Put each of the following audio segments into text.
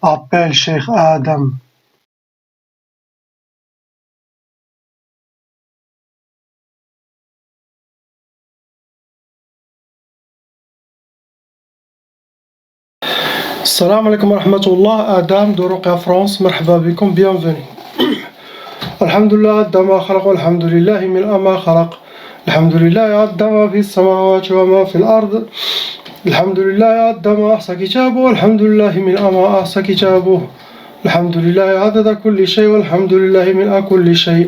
Appelle Cheikh Adam. Salam alaikum wa rahmatullah, Adam de Ruqya France, marhaba bikum, bienvenue. Alhamdulillah, Adam khalaq, alhamdulillah min ama khalaq. Alhamdulillah, Adam fi samawati wa ma fi al-ard. Alhamdulillah, Adam ahsa kitabu, alhamdulillah min ama ahsa kitabu. Alhamdulillah, adada kulli shay, walhamdulillah min kulli shay.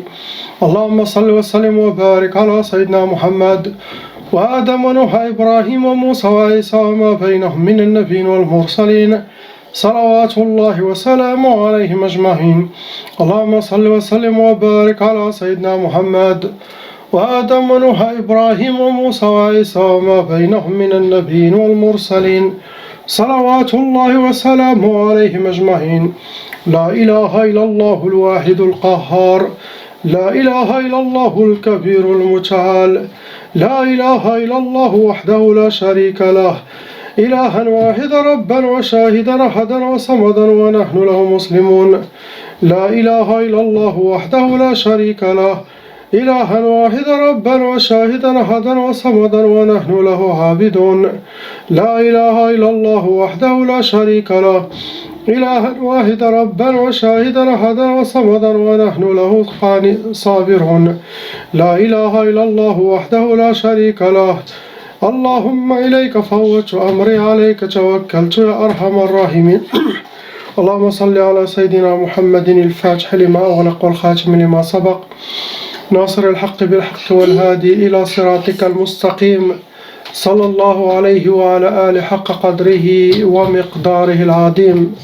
Allahumma salli wa sallim wa barik ala Sayyidina Muhammad. وآدم ونوح إبراهيم وموسى وعيسى وما بينهم من النبيين والمرسلين صلوات الله وسلامه عليهم أجمعين. اللهم صل وسلم وبارك على سيدنا محمد وآدم ونوح إبراهيم وموسى وعيسى وما بينهم من النبيين والمرسلين صلوات الله وسلامه عليهم أجمعين. لا إله إلا الله الواحد القهار، لا إله إلا الله الكبير المتعال، لا إله إلا الله وحده لا شريك له، إلها واحدا ربا وشاهدا أحدا وصمدا ونحن له مسلمون. لا إله إلا الله وحده لا شريك له، إلها واحدا ربا وشاهدا أحدا وصمدا ونحن له عابدون. لا إله إلا الله وحده لا شريك له، إلها واحدا ربا وشاهدا أحدا وصمدا ونحن له صابرون. لا إله إلا الله وحده لا شريك له، اللهم إليك فوضت أمري عليك توكلت يا أرحم الراحمين. اللهم صل على سيدنا محمد الفاتح لما أغلق والخاتم لما سبق ناصر الحق بالحق والهادي إلى صراطك المستقيم صلى الله عليه وعلى آله حق قدره ومقداره العظيم.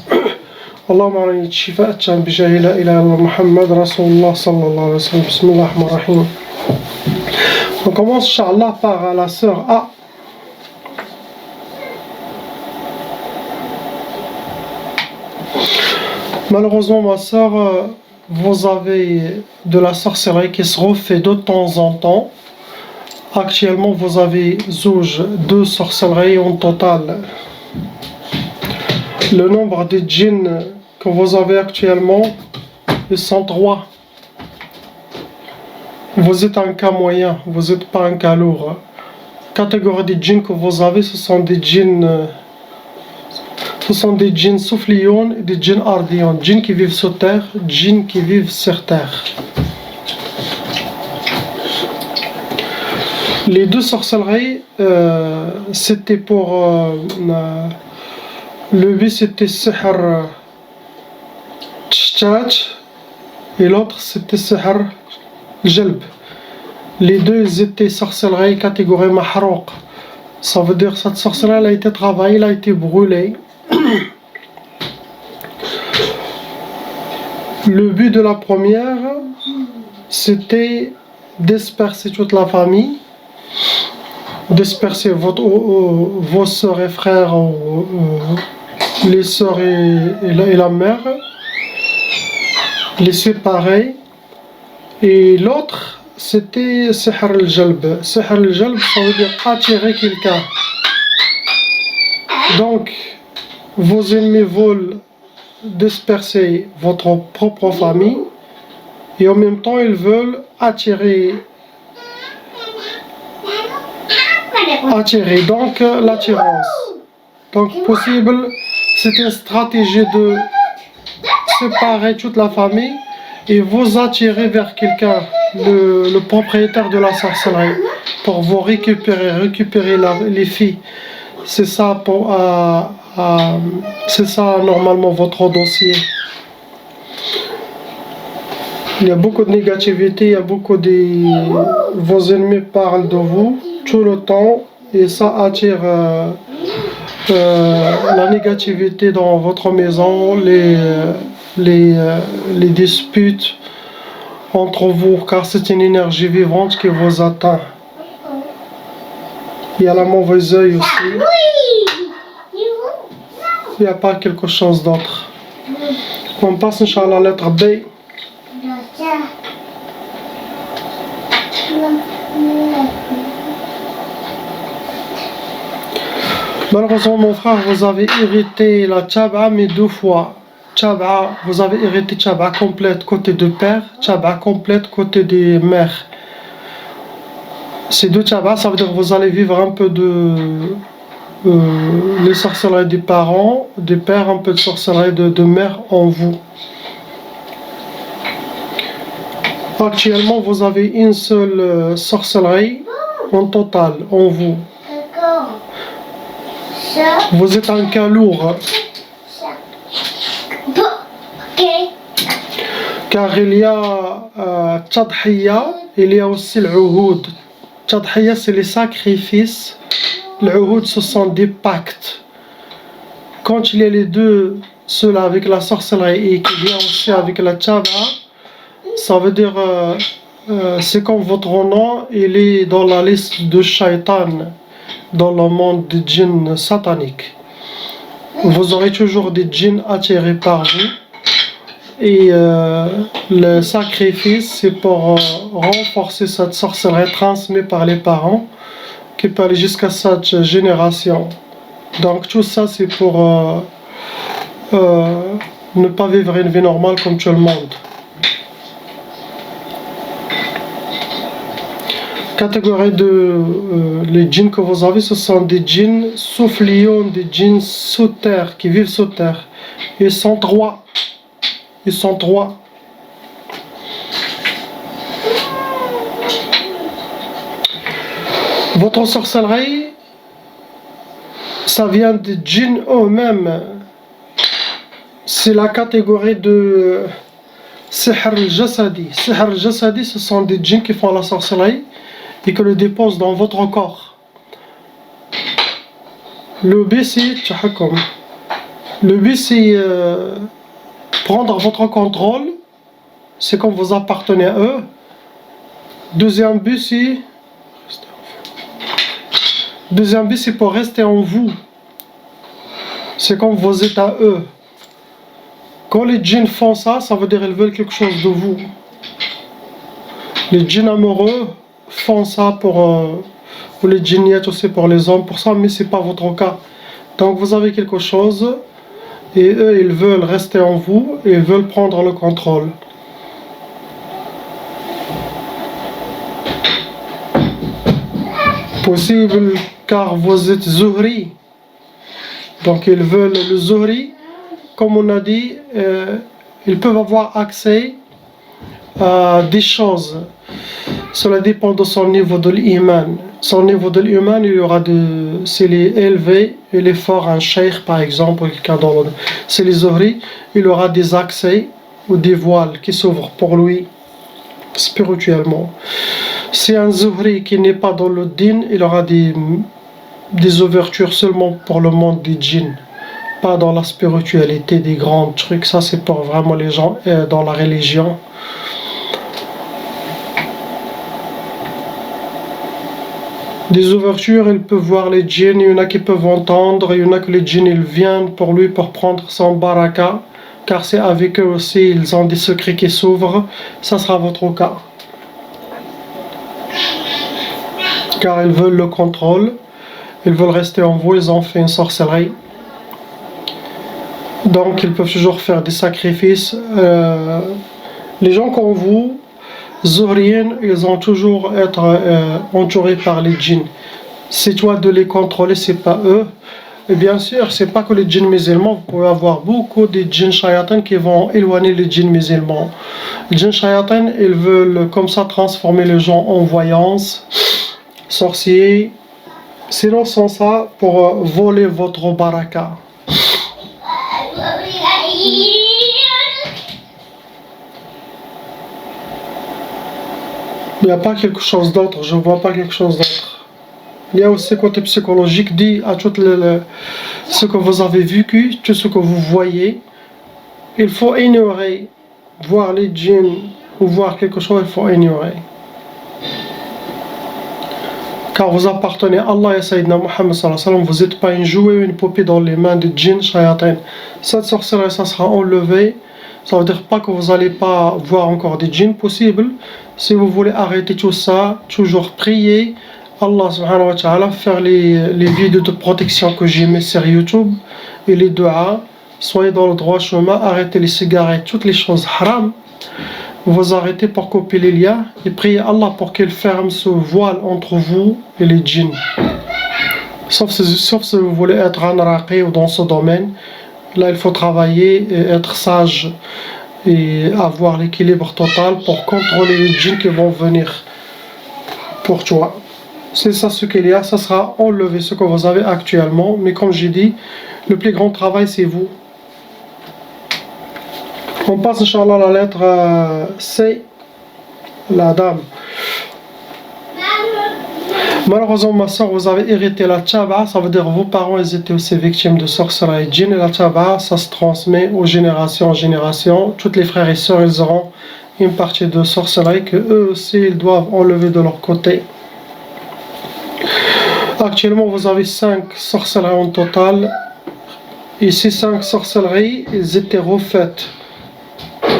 اللهم عليك الشفاء التام بجاه لا إله إلا محمد رسول الله صلى الله عليه وسلم. بسم الله الرحمن الرحيم. On commence Inch'Allah par la sœur A. Malheureusement ma sœur, vous avez de la sorcellerie qui se refait de temps en temps. Actuellement vous avez deux sorcelleries en total. Le nombre de djinns que vous avez actuellement, ils sont 3. Vous êtes un cas moyen, vous n'êtes pas un cas lourd. Catégorie de djinns que vous avez, ce sont des djinns soufflions et des djinns ardions. Djinns qui vivent sur terre, djinns qui vivent sur terre. Les deux sorcelleries, c'était pour... le but c'était Sihr Tchach et l'autre c'était Sihr Jalb. Les deux étaient sorcelleries catégorie Mahrouq. Ça veut dire que cette sorcellerie elle a été travaillée, elle a été brûlée. Le but de la première c'était disperser toute la famille, disperser vos sœurs et frères, les sœurs et la mère, les séparer. Et l'autre, c'était Sihr al-Jalb. Sihr al-Jalb, ça veut dire attirer quelqu'un. Donc, vos ennemis veulent disperser votre propre famille et en même temps, ils veulent attirer donc l'attirance. Donc possible, c'est une stratégie de séparer toute la famille et vous attirer vers quelqu'un, le propriétaire de la sorcellerie, pour vous récupérer les filles. C'est ça c'est ça normalement votre dossier. Il y a beaucoup de négativité, il y a beaucoup vos ennemis parlent de vous tout le temps et ça attire la négativité dans votre maison, les disputes entre vous, car c'est une énergie vivante qui vous atteint. Il y a la mauvaise œil aussi. Il n'y a pas quelque chose d'autre. On passe Inch'Allah à la lettre B. Malheureusement mon frère, vous avez hérité la tchaba mais 2 fois. Tchab'a, vous avez hérité Tchab'a complète côté de père, Tchab'a complète côté des mères. Ces deux Tchab'a, ça veut dire que vous allez vivre un peu de les sorcelleries des parents, des pères, un peu de sorcellerie de mère en vous. Actuellement, vous avez une seule sorcellerie en total, en vous. Vous êtes un cas lourd. Car il y a Tadhiya, il y a aussi l'Uhud. Tadhiya, c'est les sacrifices. L'Uhud, ce sont des pactes. Quand il y a les deux, ceux-là avec la sorcellerie et qu'il y a aussi avec la Tchab'a, ça veut dire, c'est comme votre nom, il est dans la liste de Shaitan, dans le monde des djinns sataniques. Vous aurez toujours des djinns attirés par vous. Et le sacrifice, c'est pour renforcer cette sorcellerie transmise par les parents, qui peut aller jusqu'à cette génération. Donc tout ça, c'est pour ne pas vivre une vie normale comme tout le monde. Catégorie de les djinns que vous avez, ce sont des djinns soufflions, des djinns sous terre, qui vivent sous terre. Ils sont trois. Ils sont trois. Votre sorcellerie, ça vient des djinns eux-mêmes. C'est la catégorie de Sihr al-Jasadi. Sihr al-Jasadi, ce sont des djinns qui font la sorcellerie et qui le déposent dans votre corps. Le but, c'est prendre votre contrôle, c'est comme vous appartenez à eux. Deuxième but, c'est pour rester en vous. C'est comme vous êtes à eux. Quand les djinns font ça, ça veut dire qu'ils veulent quelque chose de vous. Les djinns amoureux font ça pour les djinniyettes aussi, pour les hommes, pour ça, mais c'est pas votre cas. Donc vous avez quelque chose, et eux, ils veulent rester en vous, et ils veulent prendre le contrôle. Possible, car vous êtes Zuhri. Donc ils veulent le Zuhri, comme on a dit, ils peuvent avoir accès à des choses. Cela dépend de son niveau de l'iman. Son niveau de l'iman, il y aura s'il est élevé, il est fort, un cheikh par exemple, quelqu'un dans le... C'est les Zuhri, il aura des accès ou des voiles qui s'ouvrent pour lui spirituellement. Si un Zuhri qui n'est pas dans le din, il aura des ouvertures seulement pour le monde des djinns, pas dans la spiritualité, des grands trucs. Ça, c'est pour vraiment les gens dans la religion. Des ouvertures, ils peuvent voir les djinns, il y en a qui peuvent entendre, il y en a que les djinns ils viennent pour lui pour prendre son baraka, car c'est avec eux aussi, ils ont des secrets qui s'ouvrent. Ça sera votre cas. Car ils veulent le contrôle, ils veulent rester en vous, ils ont fait une sorcellerie. Donc ils peuvent toujours faire des sacrifices. Les gens comme vous, Zuhriyin, ils ont toujours être entourés par les djinns. C'est toi de les contrôler, c'est pas eux. Et bien sûr, c'est pas que les djinns musulmans, vous pouvez avoir beaucoup de djinns shayatans qui vont éloigner les djinns musulmans. Les djinns shayatans, ils veulent comme ça transformer les gens en voyance, sorciers. Sinon, sans ça, pour voler votre baraka. Il n'y a pas quelque chose d'autre, je ne vois pas quelque chose d'autre. Il y a aussi côté psychologique, dit à tout ce que vous avez vécu, tout ce que vous voyez, il faut ignorer, voir les djinns ou voir quelque chose, il faut ignorer. Car vous appartenez à Allah et Sayyidina Muhammad sallallahu alayhi wa sallam, vous n'êtes pas une jouet ou une poupée dans les mains des djinns shayatin. Cette sorcellerie, ça sera enlevé. Ça veut dire pas que vous n'allez pas voir encore des djinns possibles. Si vous voulez arrêter tout ça, toujours prier Allah subhanahu wa ta'ala, faire les vidéos de protection que j'ai mis sur YouTube et les du'as soyez dans le droit chemin, arrêtez les cigarettes, toutes les choses haram. Vous arrêtez pour couper les liens et priez Allah pour qu'il ferme ce voile entre vous et les djinns. Sauf si vous voulez être un raqi ou dans ce domaine. Là, il faut travailler et être sage et avoir l'équilibre total pour contrôler les djinns qui vont venir pour toi. C'est ça ce qu'il y a, ça sera enlevé ce que vous avez actuellement. Mais comme j'ai dit, le plus grand travail c'est vous. On passe, Inch'Allah, à la lettre C, la dame. Malheureusement, ma soeur, vous avez hérité la tchaba, ça veut dire vos parents ils étaient aussi victimes de sorcellerie et djinn. Et la tchaba, ça se transmet aux générations en génération. Tous les frères et sœurs, ils auront une partie de sorcellerie que eux aussi, ils doivent enlever de leur côté. Actuellement, vous avez 5 sorcelleries en total. Et ces 5 sorcelleries, elles étaient refaites.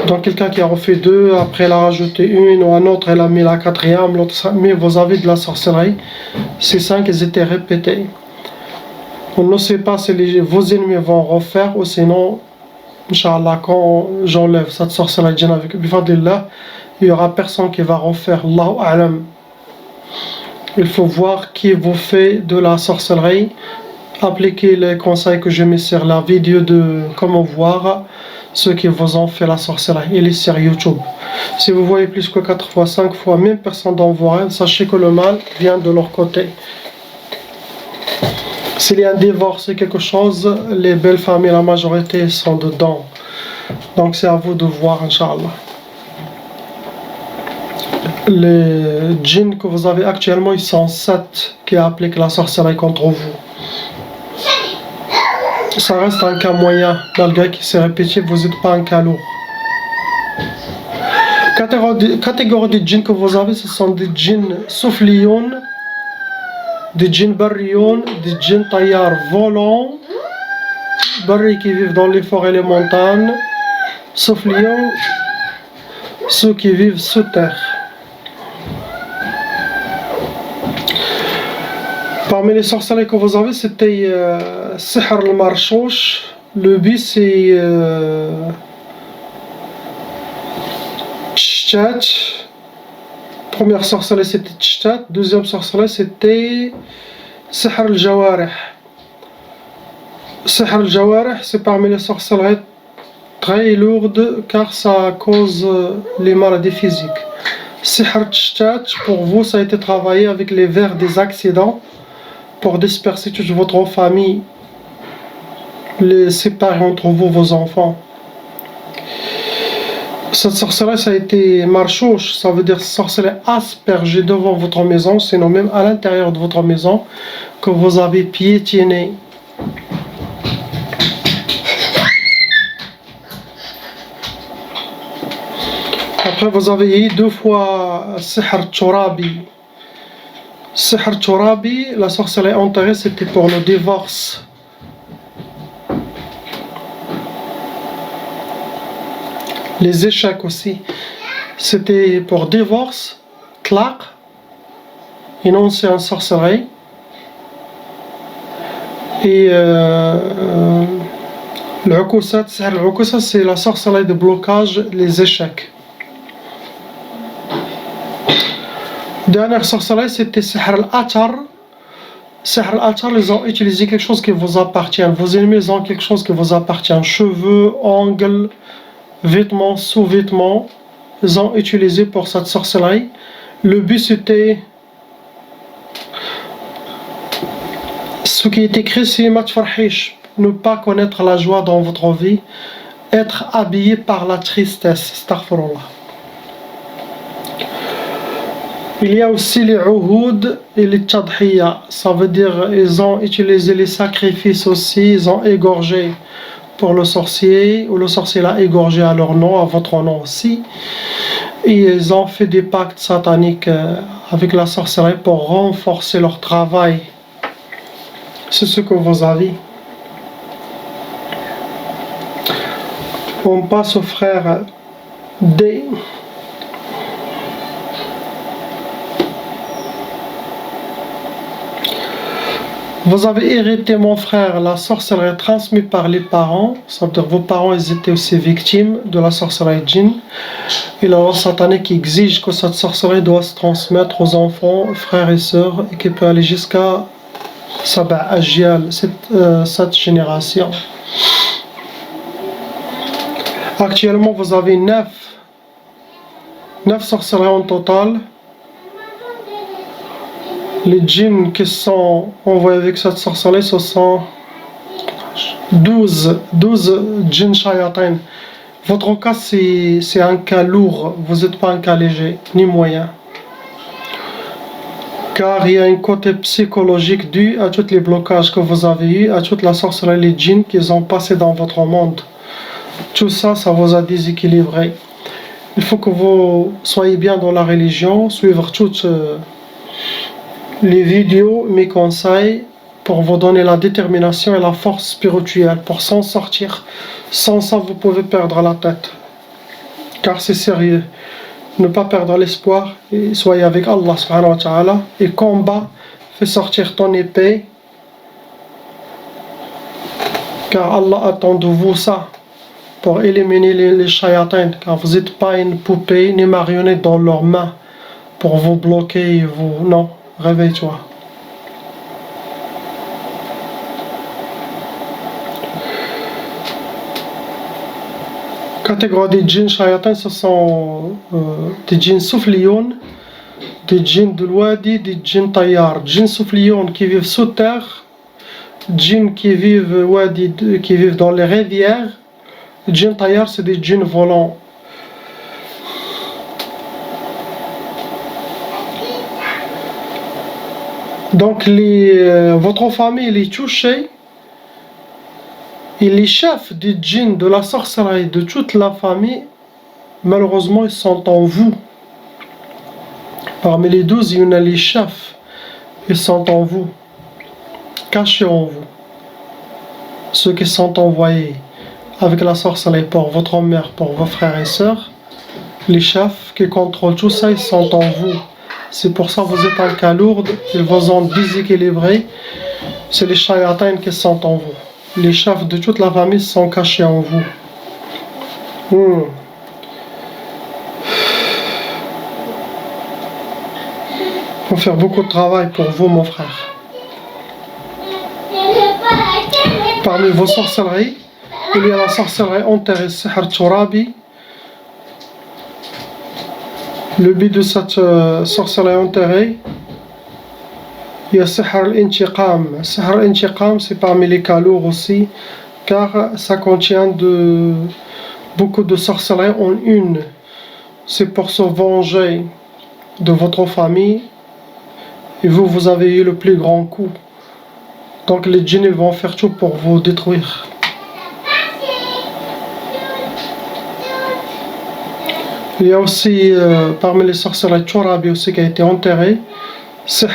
Donc quelqu'un qui a refait 2, après elle a rajouté une ou un autre, elle a mis la 4e, l'autre, mais vous avez de la sorcellerie. Ces 5, elles étaient répétées. On ne sait pas si vos ennemis vont refaire ou sinon, Inch'Allah, quand j'enlève cette sorcellerie djinn avec bifadillah, il n'y aura personne qui va refaire. Allahu a'lam. Il faut voir qui vous fait de la sorcellerie. Appliquez les conseils que je mets sur la vidéo de comment voir ceux qui vous ont fait la sorcellerie. Il est sur YouTube. Si vous voyez plus que 4 fois, 5 fois, même personne dans vos rêves, sachez que le mal vient de leur côté. S'il y a un divorce et quelque chose, les belles familles, la majorité sont dedans. Donc c'est à vous de voir, Inch'Allah. Les djinns que vous avez actuellement, ils sont 7 qui appliquent la sorcellerie contre vous. Ça reste un cas moyen, malgré qu'il s'est répété, vous n'êtes pas un cas lourd. Catégorie de djinns que vous avez, ce sont des djinns souffliyoun, des djinns barriyoun, des djinns taillards volants, barri qui vivent dans les forêts et les montagnes, souffliyoun, ceux qui vivent sous terre. Parmi les sorcelleries que vous avez, c'était Sihr al-Marchouch. Le but c'est Tchtat. Première sorcellerie c'était Tchtat. Deuxième sorcellerie c'était Sihr al-Jawarih. Sihr al-Jawarih, c'est parmi les sorcelleries très lourdes car ça cause les maladies physiques. Sihr Tchtat, pour vous, ça a été travaillé avec les vers des accidents pour disperser toute votre famille, les séparer entre vous, vos enfants. Cette sorcellerie, ça a été marchouche, ça veut dire sorcellerie aspergée devant votre maison, sinon même à l'intérieur de votre maison, que vous avez piétiné. Après, vous avez eu 2 fois Sihr Turabi. Sihr Turabi, la sorcellerie enterrée, c'était pour le divorce. Les échecs aussi. C'était pour divorce, tlaq, une ancienne sorcellerie. Et le ukusat, c'est la sorcellerie de blocage, les échecs. Dernière sorcellerie, c'était Sihr al-Atar. Sihr al-Atar, ils ont utilisé quelque chose qui vous appartient. Vos ennemis ont quelque chose qui vous appartient. Cheveux, ongles, vêtements, sous-vêtements. Ils ont utilisé pour cette sorcellerie. Le but c'était ce qui est écrit, c'est Matfarhish, ne pas connaître la joie dans votre vie, être habillé par la tristesse. Astaghfirullah. Il y a aussi les Uhud et les Tadhiya, ça veut dire ils ont utilisé les sacrifices aussi, ils ont égorgé pour le sorcier, ou le sorcier l'a égorgé à leur nom, à votre nom aussi. Et ils ont fait des pactes sataniques avec la sorcellerie pour renforcer leur travail. C'est ce que vous avez. On passe au frère D. Vous avez hérité, mon frère, la sorcellerie transmise par les parents, c'est-à-dire vos parents ils étaient aussi victimes de la sorcellerie djinn, et la loi satanique qui exige que cette sorcellerie doit se transmettre aux enfants, frères et sœurs, et qui peut aller jusqu'à Saba Ajial, cette génération. Actuellement, vous avez 9 sorcelleries en total. Les djinns qui sont envoyés avec cette sorcellerie, ce sont 12 djinns shayatin. Votre cas, c'est un cas lourd, vous n'êtes pas un cas léger, ni moyen. Car il y a un côté psychologique dû à tous les blocages que vous avez eus, à toute la sorcellerie, les djinns qu'ils ont passé dans votre monde. Tout ça, ça vous a déséquilibré. Il faut que vous soyez bien dans la religion, suivre toutes les vidéos, mes conseils, pour vous donner la détermination et la force spirituelle pour s'en sortir. Sans ça, vous pouvez perdre la tête. Car c'est sérieux. Ne pas perdre l'espoir et soyez avec Allah subhanahu wa ta'ala. Et combat, fais sortir ton épée. Car Allah attend de vous ça pour éliminer les shayatins. Car vous n'êtes pas une poupée ni marionnette dans leurs mains pour vous bloquer et vous... Non, réveille-toi. Catégorie des djinns shayatins, ce sont des djinns soufliyoun, des djinns de l'ouadi, des djinns tayyar. Djinns soufliyoun qui vivent sous terre, djinns qui vivent wadi, qui vivent dans les rivières. Djinns tayyar, c'est des djinns volants. Donc votre famille est touchée. Et les chefs des djinns, de la sorcellerie, de toute la famille, malheureusement, ils sont en vous. Parmi les 12, il y en a les chefs. Ils sont en vous. Cachés en vous. Ceux qui sont envoyés avec la sorcellerie pour votre mère, pour vos frères et sœurs, les chefs qui contrôlent tout ça, ils sont en vous. C'est pour ça que vous êtes en cas lourd, ils vous ont déséquilibré. C'est les shayatins qui sont en vous. Les chefs de toute la famille sont cachés en vous. Il faut faire beaucoup de travail pour vous, mon frère. Parmi vos sorcelleries, il y a la sorcellerie enterrée, Sihr Turabi. Le but de cette sorcellerie enterrée, il y a Sihr al-Intiqam. Sihr al-Intiqam, c'est parmi les cas lourds aussi, car ça contient beaucoup de sorcellerie en une. C'est pour se venger de votre famille, et vous avez eu le plus grand coup. Donc les djinns vont faire tout pour vous détruire. Il y a aussi parmi les sorcelleries Turabi aussi qui a été enterré, Sihr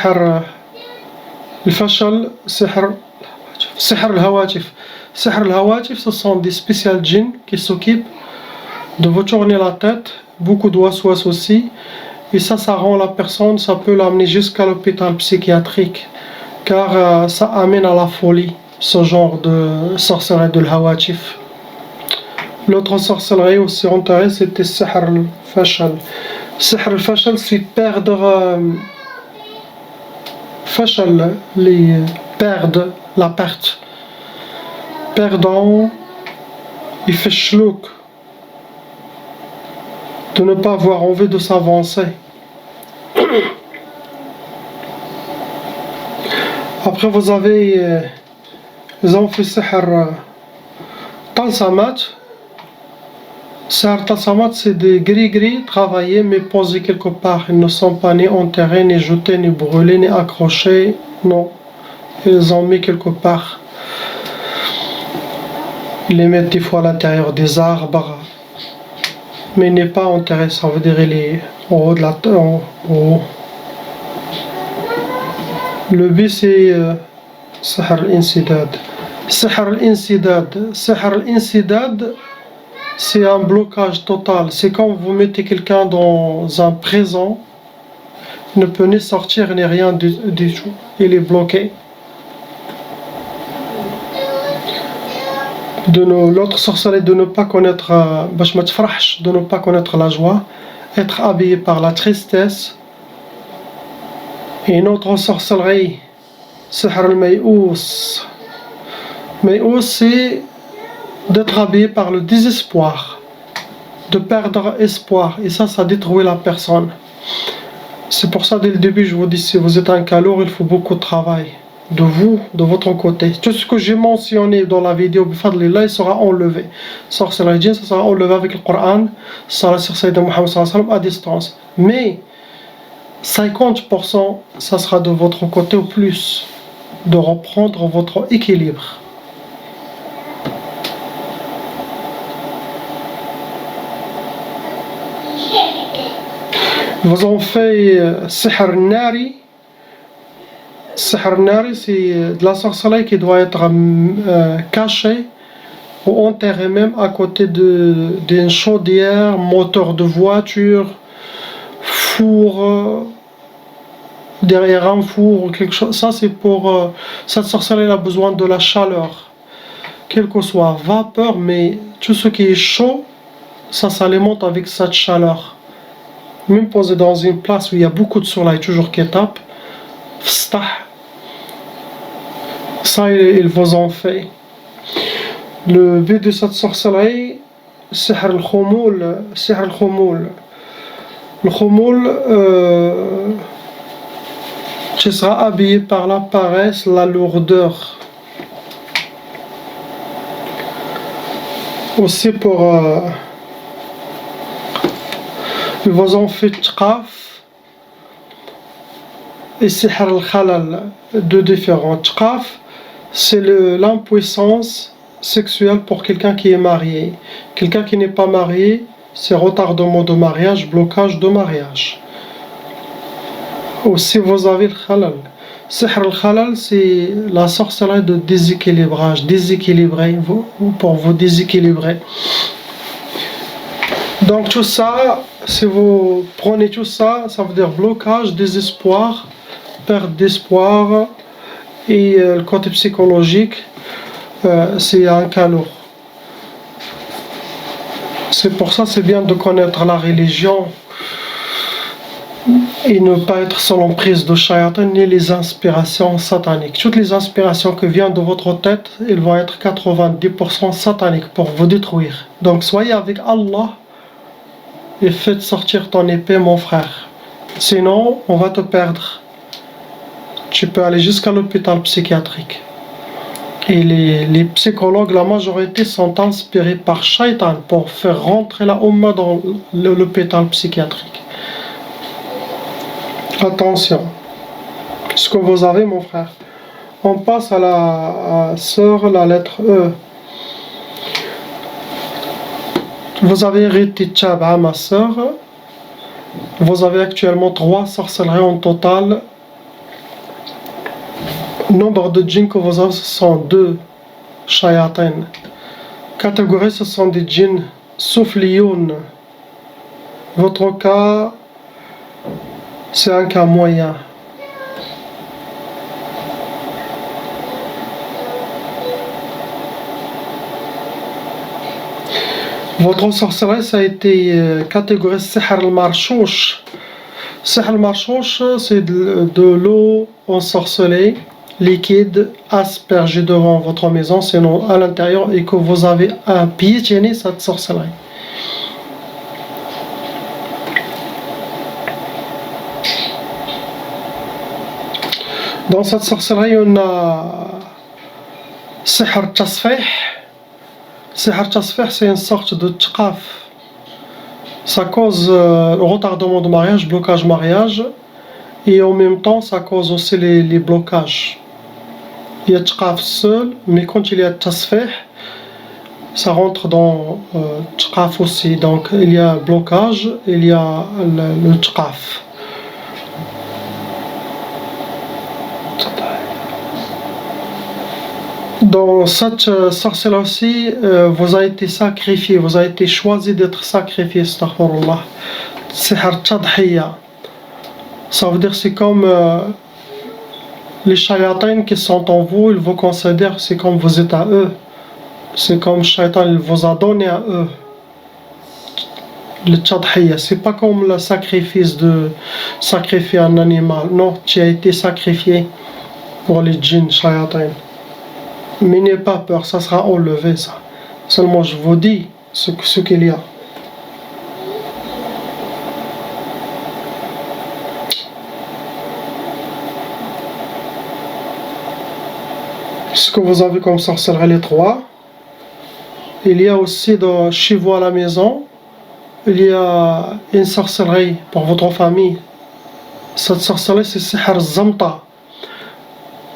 al-Fashal, Sihr al-Hawatif. Sihr al-Hawatif, ce sont des spécial djinns qui s'occupent de vous tourner la tête, beaucoup de waswas aussi, et ça rend la personne, ça peut l'amener jusqu'à l'hôpital psychiatrique, car ça amène à la folie, ce genre de sorcellerie de l'Hawatif. L'autre sorcellerie aussi enterrée, c'était Sihr al-Fashal. Sihr al-Fashal, c'est perdre... Fashal, perdre, la perte. Perdant, il fait shlouk. De ne pas avoir envie de s'avancer. Après, vous avez... ils ont fait Sihr Talsamat. Sihr Talsamat, c'est des gris-gris travaillés mais posés quelque part. Ils ne sont pas ni enterrés, ni jetés, ni brûlés, ni accrochés. Non. Ils les ont mis quelque part. Ils les mettent des fois à l'intérieur des arbres. Mais il n'est pas enterré, ça veut dire il est en haut de la terre. En haut. Le but c'est Sihr al-Insidad. Sihr al-Insidad. Sihr al-Insidad, c'est un blocage total. C'est quand vous mettez quelqu'un dans un prison, il ne peut ni sortir ni rien du tout. Il est bloqué. l'autre sorcellerie de ne pas connaître, de ne pas connaître la joie, être habillé par la tristesse. Et une autre sorcellerie, sihr al-may'ous. May'ous, c'est d'être habillé par le désespoir, de perdre espoir, et ça détruit la personne. C'est pour ça dès le début je vous dis, si vous êtes un calour, il faut beaucoup de travail de vous, de votre côté. Tout ce que j'ai mentionné dans la vidéo, bifadlillah, il sera enlevé. Sorcellerie djinn, ça sera enlevé avec le Coran, ça sera sur Sayyidina Muhammad sallallahu alayhi wa sallam à distance. Mais 50%, ça sera de votre côté ou plus, de reprendre votre équilibre. Vous en fait sihr nari. Sihr nari, c'est de la sorcellerie qui doit être cachée ou enterrée même à côté d'une chaudière, moteur de voiture, four, derrière un four ou quelque chose. Ça c'est pour cette sorcellerie a besoin de la chaleur, quelle que soit vapeur, mais tout ce qui est chaud, ça s'alimente avec cette chaleur. Même posé dans une place où il y a beaucoup de soleil, toujours qui tape, ça il vous en fait. Le but de cette sorcellerie, sihr al-khoumoul. Sihr al-khoumoul. Le khoumoul, tu seras habillé par la paresse, la lourdeur. Aussi pour vous en fait tqaf et sihr al-khalal, deux différents. Tqaf, c'est l'impuissance sexuelle pour quelqu'un qui est marié. Quelqu'un qui n'est pas marié, c'est retardement de mariage, blocage de mariage. Aussi vous avez le khalal. Sihr al-khalal, c'est la sorcellerie de déséquilibrage, déséquilibrer, pour vous déséquilibrer. Donc tout ça, si vous prenez tout ça, ça veut dire blocage, désespoir, perte d'espoir, et le côté psychologique, c'est un cas lourd. C'est pour ça c'est bien de connaître la religion et ne pas être sous l'emprise de shayatan ni les inspirations sataniques. Toutes les inspirations qui viennent de votre tête, elles vont être 90% sataniques pour vous détruire. Donc soyez avec Allah et faites sortir ton épée, mon frère. Sinon, on va te perdre. Tu peux aller jusqu'à l'hôpital psychiatrique. Et les psychologues, la majorité, sont inspirés par Shaitan pour faire rentrer la Ummah dans l'hôpital psychiatrique. Attention. Ce que vous avez, mon frère. On passe à la sœur, la lettre E. Vous avez hérité Tchab'a, ma sœur. Vous avez actuellement 3 sorcelleries en total. Nombre de djinns que vous avez, ce sont 2 shayatin. Catégorie, ce sont des djinns soufliyoun. Votre cas, c'est un cas moyen. Votre sorcellerie, ça a été catégorisé sihr al-marchouch. Sihr al-marchouch, c'est de l'eau ensorcelée, liquide, aspergée devant votre maison, sinon à l'intérieur, et que vous avez à piétiner cette sorcellerie. Dans cette sorcellerie, on a sihr tasfih. Sihr tasfih, c'est une sorte de tqaf. Ça cause le retardement de mariage, blocage mariage, et en même temps, ça cause aussi les blocages. Il y a tqaf seul, mais quand il y a tasfih, ça rentre dans tqaf aussi. Donc il y a blocage, il y a le tqaf. Dans cette sorcellerie aussi, vous avez été sacrifié, vous avez été choisi d'être sacrifié, astaghfirullah. Sihr tadhiya. Ça veut dire c'est comme les shayatins qui sont en vous, ils vous considèrent, c'est comme vous êtes à eux. C'est comme Shaitan, il vous a donné à eux le tadhiya. C'est pas comme le sacrifice de sacrifier un animal. Non, tu as été sacrifié pour les djinns, Shaitan. Mais n'ayez pas peur, ça sera enlevé ça. Seulement je vous dis ce qu'il y a. Ce que vous avez comme sorcellerie, les trois. Il y a aussi chez vous à la maison, il y a une sorcellerie pour votre famille. Cette sorcellerie, c'est Sihr Zamta.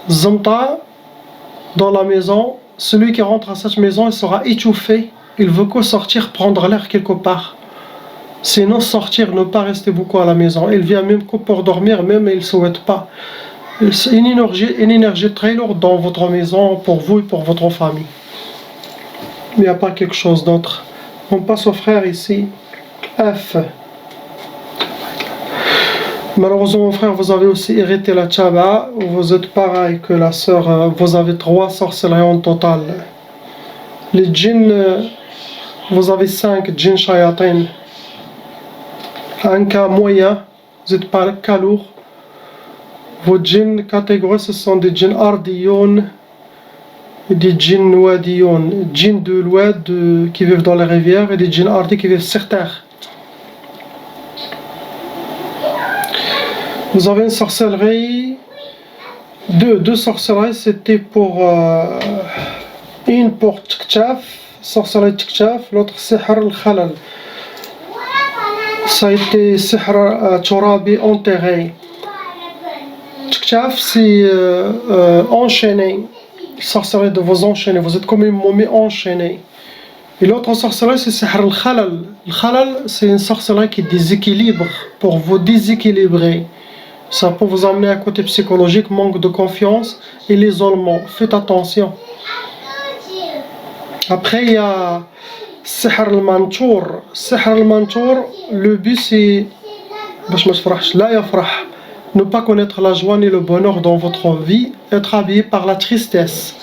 Zamta, dans la maison, celui qui rentre à cette maison, il sera étouffé. Il veut que sortir, prendre l'air quelque part. Sinon, sortir, ne pas rester beaucoup à la maison. Il vient même que pour dormir, même il ne souhaite pas. C'est une énergie très lourde dans votre maison, pour vous et pour votre famille. Il n'y a pas quelque chose d'autre. On passe au frère ici. F. Malheureusement, mon frère, vous avez aussi hérité la tchaba. Vous êtes pareil que la sœur. Vous avez 3 sorcelleries en total. Les djinns, vous avez 5 djinns shayatin. Un cas moyen, vous n'êtes pas cas lourd. Vos djinns catégories, ce sont des djinns ardiyoun et des djinns wadiyoun. Djinns de l'oued qui vivent dans les rivières et des djinns ardi qui vivent sur terre. Vous avez une sorcellerie, deux sorcelleries, c'était pour une pour Tchaf, sorcellerie Tchaf, l'autre Sihr al-Khalal. Ça a été Sihr Turabi enterré. Tchaf, c'est enchaîné, sorcellerie de vous enchaîner, vous êtes comme une momie enchaînée. Et l'autre sorcellerie, c'est Sihr al-Khalal. Le Khalal, c'est une sorcellerie qui déséquilibre, pour vous déséquilibrer. Ça peut vous amener à un côté psychologique, manque de confiance et l'isolement. Faites attention. Après, il y a Sihr al-Manchour. Sihr al-Manchour, le but c'est ne pas connaître la joie ni le bonheur dans votre vie, être habillé par la tristesse.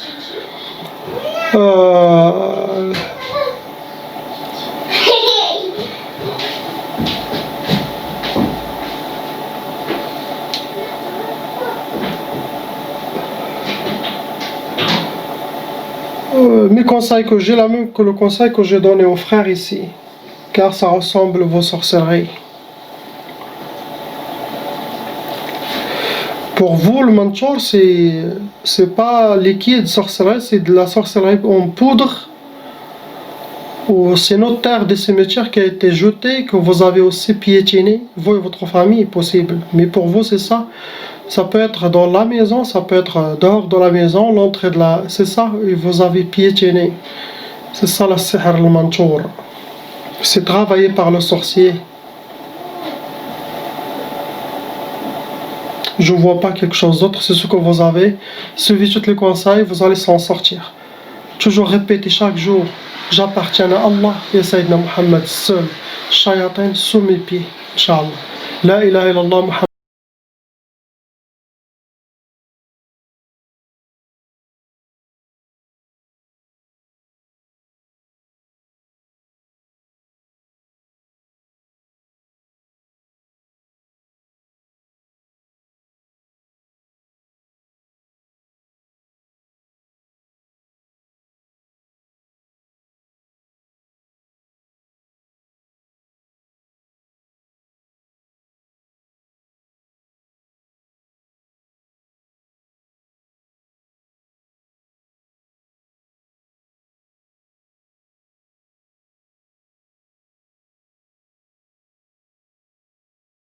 Mes conseils que j'ai, la même que le conseil que j'ai donné aux frères ici, car ça ressemble à vos sorcelleries. Pour vous, le manchour, c'est pas liquide sorcellerie, c'est de la sorcellerie en poudre, ou c'est notre terre des cimetières qui a été jetée, que vous avez aussi piétiné, vous et votre famille, possible. Mais pour vous, c'est ça. Ça peut être dans la maison, ça peut être dehors de la maison, l'entrée de la... C'est ça, et vous avez piétiné. C'est ça la sihr al-manchour. C'est travaillé par le sorcier. Je ne vois pas quelque chose d'autre, c'est ce que vous avez. Suivez tous les conseils, vous allez s'en sortir. Toujours répétez chaque jour, j'appartiens à Allah et à Sayyidina Muhammad seul. Shayatin sous mes pieds, Inch'Allah. La ilaha illallah Muhammad.